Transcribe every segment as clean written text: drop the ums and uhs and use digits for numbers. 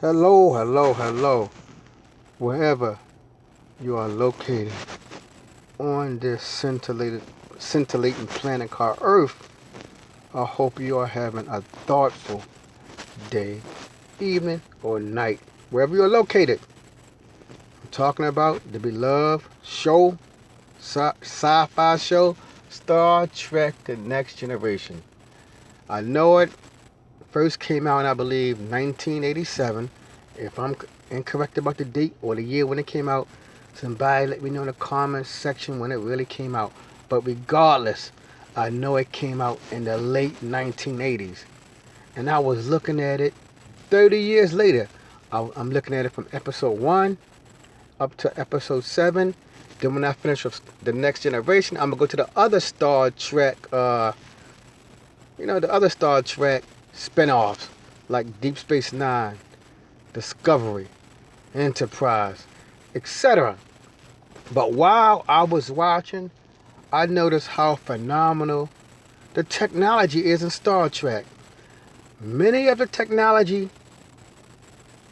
Hello, hello, hello, wherever you are located on this scintillating planet called Earth. I hope you are having a thoughtful day, evening, or night, wherever you are located. I'm talking about the beloved show, sci-fi show, Star Trek: The Next Generation. I know it first came out in, I believe, 1987. If I'm incorrect about the date or the year when it came out, somebody let me know in the comments section when it really came out. But regardless, I know it came out in the late 1980s. And I was looking at it 30 years later. I'm looking at it from episode 1 up to episode 7. Then when I finish with The Next Generation, I'm going to go to the other Star Trek, the other Star Trek spin-offs like Deep Space Nine, Discovery, Enterprise, etc. But while I was watching, I noticed how phenomenal the technology is in Star Trek. Many of the technology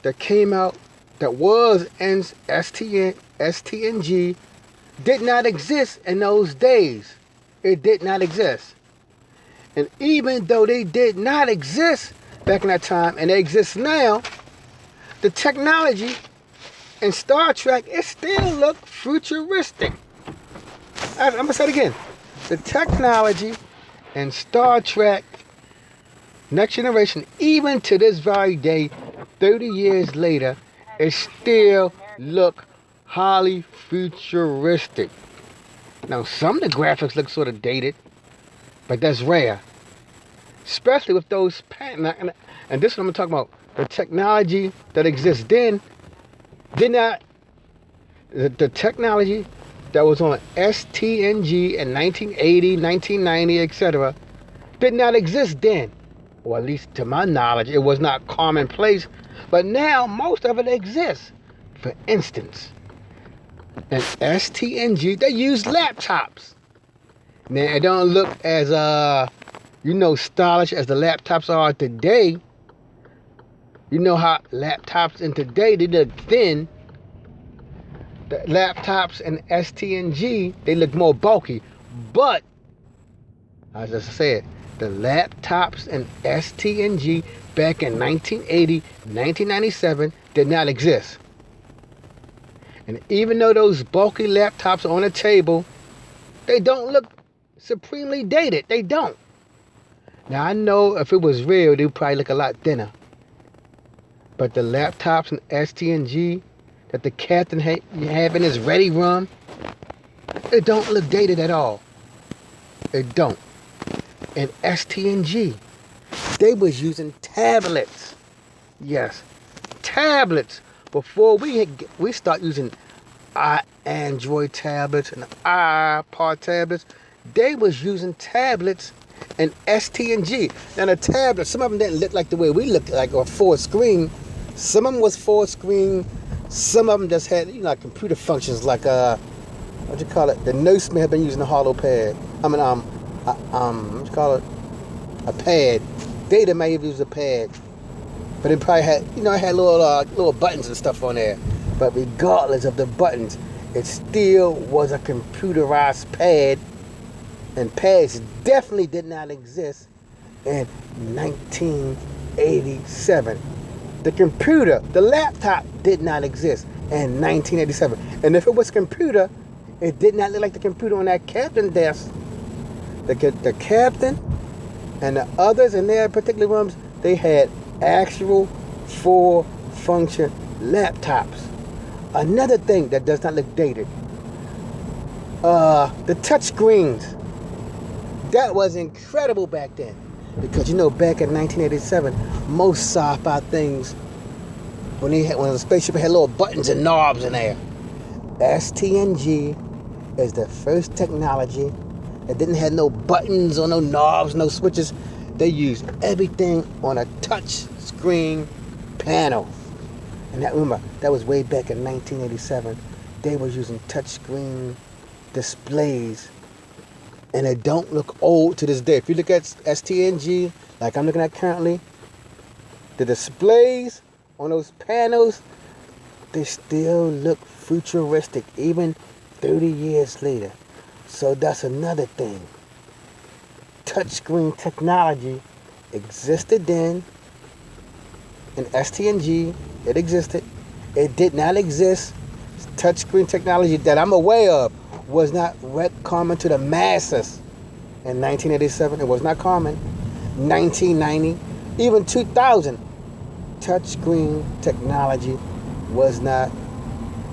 that came out that was in STNG did not exist in those days. It did not exist. And even though they did not exist back in that time and they exist now, the technology in Star Trek, it still look futuristic. I'm going to say it again. The technology in Star Trek Next Generation, even to this very day, 30 years later, it still look highly futuristic. Now, some of the graphics look sort of dated, but that's rare. Especially with those patents. And this is what I'm talking about. The technology that exists then did not. The technology that was on STNG in 1980, 1990, etc., did not exist then. Or at least to my knowledge, it was not commonplace. But now most of it exists. For instance, in STNG, they use laptops. Now, it don't look as stylish as the laptops are today. You know how laptops in today, they look thin. The laptops in STNG, they look more bulky. But, as I said, the laptops in STNG back in 1980, 1997 did not exist. And even though those bulky laptops are on a table, they don't look supremely dated. They don't. Now, I know if it was real, they would probably look a lot thinner. But the laptops in STNG that the captain have in his ready room, it don't look dated at all. It don't. In STNG, they was using tablets. Yes, tablets. Before we start using Android tablets and iPod tablets, they was using tablets and STNG. Now the tablets, some of them didn't look like the way we look like, or full screen. Some of them was full screen. Some of them just had like computer functions, like what you call it? The nurse may have been using a hollow pad. What you call it? A pad. Data may have used a pad, but it probably had it had little buttons and stuff on there. But regardless of the buttons, it still was a computerized pad. And pads definitely did not exist in 1987. The computer, the laptop did not exist in 1987. And if it was a computer, it did not look like the computer on that captain desk. The captain and the others in their particular rooms, they had actual full function laptops. Another thing that does not look dated, the touch screens. That was incredible back then. Because back in 1987, most sci-fi things, when the spaceship had little buttons and knobs in there. STNG is the first technology that didn't have no buttons or no knobs, no switches. They used everything on a touch screen panel. And remember, that was way back in 1987. They was using touch screen displays. And it don't look old to this day. If you look at STNG, like I'm looking at currently, the displays on those panels, they still look futuristic, even 30 years later. So that's another thing. Touchscreen technology existed then in STNG. It existed. It did not exist. Touchscreen technology that I'm aware of was not common to the masses in 1987. It was not common. 1990, even 2000, touchscreen technology was not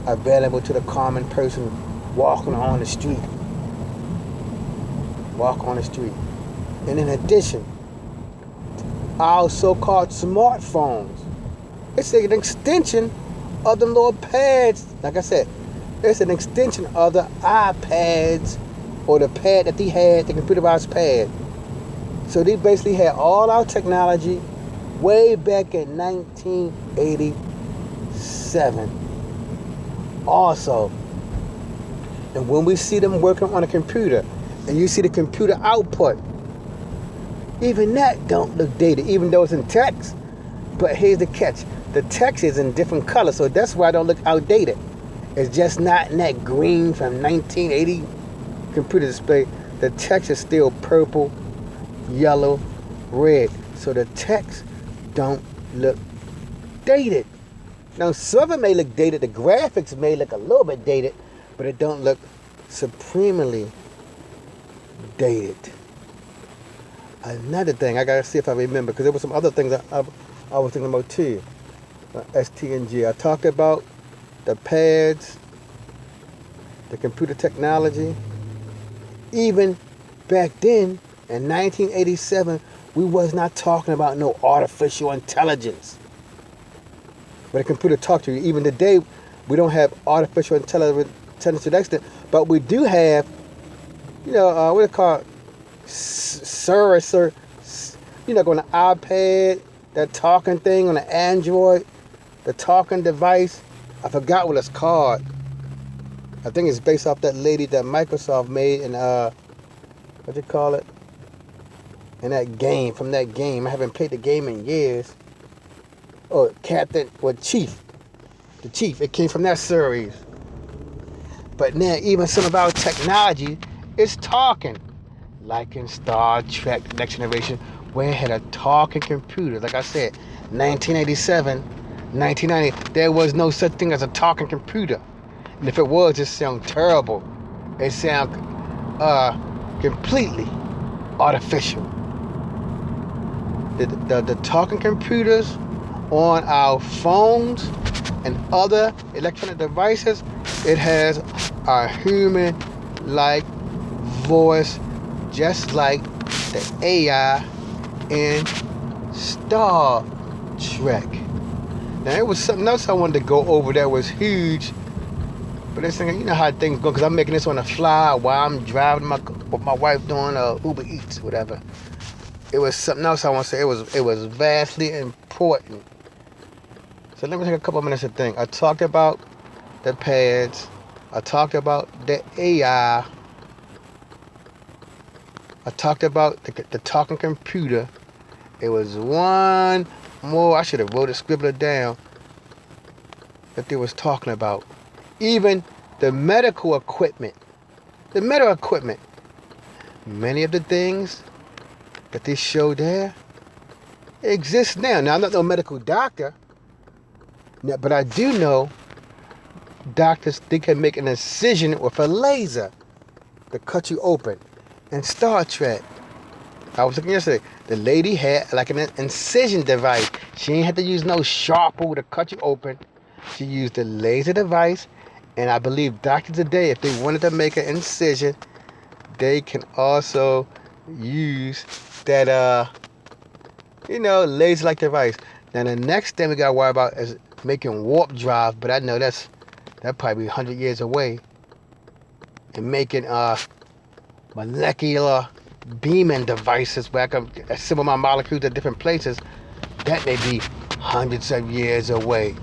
available to the common person walking on the street. And in addition, our so-called smartphones, it's an extension of them little pads. Like I said, it's an extension of the iPads or the pad that they had, the computerized pad. So they basically had all our technology way back in 1987 also. And when we see them working on a computer and you see the computer output, even that don't look dated, even though it's in text. But here's the catch. The text is in different colors, so that's why it don't look outdated. It's just not in that green from 1980 computer display. The text is still purple, yellow, red. So the text don't look dated. Now some of it may look dated, the graphics may look a little bit dated, but it don't look supremely dated. Another thing, I gotta see if I remember, because there were some other things I was thinking about too. STNG. I talked about the pads, the computer technology. Even back then, in 1987, we was not talking about no artificial intelligence. But a computer talk to you. Even today, we don't have artificial intelligence to that extent, but we do have, what they call sir, on the iPad, that talking thing on the Android, the talking device. I forgot what it's called. I think it's based off that lady that Microsoft made in what you call it? In that game, from that game. I haven't played the game in years. Oh, Chief. The Chief. It came from that series. But now even some of our technology is talking. Like in Star Trek, The Next Generation, where it had a talking computer. Like I said, 1987, 1990, there was no such thing as a talking computer. And if it was, it sounded terrible. It sounded completely artificial. The talking computers on our phones and other electronic devices, it has a human-like voice, just like the AI in Star Trek. Now, it was something else I wanted to go over that was huge. But it's thinking, you know how things go, because I'm making this on the fly while I'm driving with my wife doing Uber Eats, whatever. It was something else I want to say. It was vastly important. So let me take a couple of minutes to think. I talked about the pads. I talked about the AI. I talked about the talking computer. It was one more. I should have wrote it, scribbled it down, that they was talking about. Even the medical equipment. The medical equipment. Many of the things that they show there exist now. Now, I'm not no medical doctor, but I do know doctors, they can make an incision with a laser to cut you open. In Star Trek, I was looking yesterday, the lady had like an incision device. She ain't had to use no sharper to cut you open. She used the laser device, and I believe doctors today, if they wanted to make an incision, they can also use that laser-like device. Now the next thing we gotta worry about is making warp drive, but I know that probably be 100 years away. And making molecular beaming devices where I can assemble my molecules at different places, that may be hundreds of years away.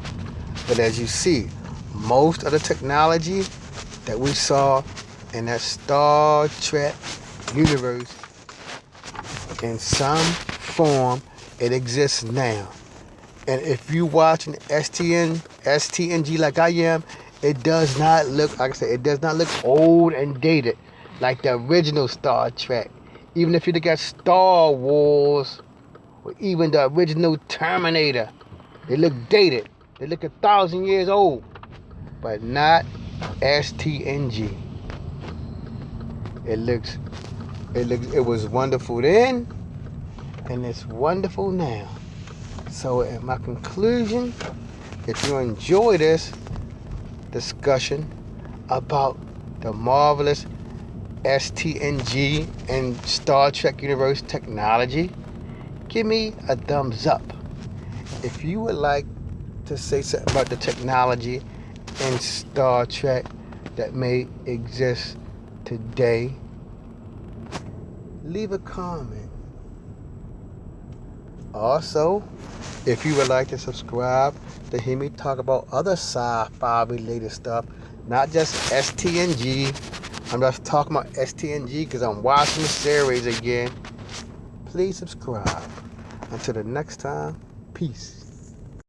But as you see, most of the technology that we saw in that Star Trek universe, in some form, it exists now. And if you watching STNG like I am, it does not look, like I said, it does not look old and dated like the original Star Trek. Even if you look at Star Wars, or even the original Terminator, they look dated. They look 1,000 years old, but not STNG. It was wonderful then, and it's wonderful now. So in my conclusion, if you enjoy this discussion about the marvelous STNG and Star Trek universe technology, give me a thumbs up. If you would like to say something about the technology in Star Trek that may exist today, leave a comment. Also, if you would like to subscribe to hear me talk about other sci-fi related stuff, not just STNG. I'm just talking about STNG because I'm watching the series again. Please subscribe. Until the next time, peace.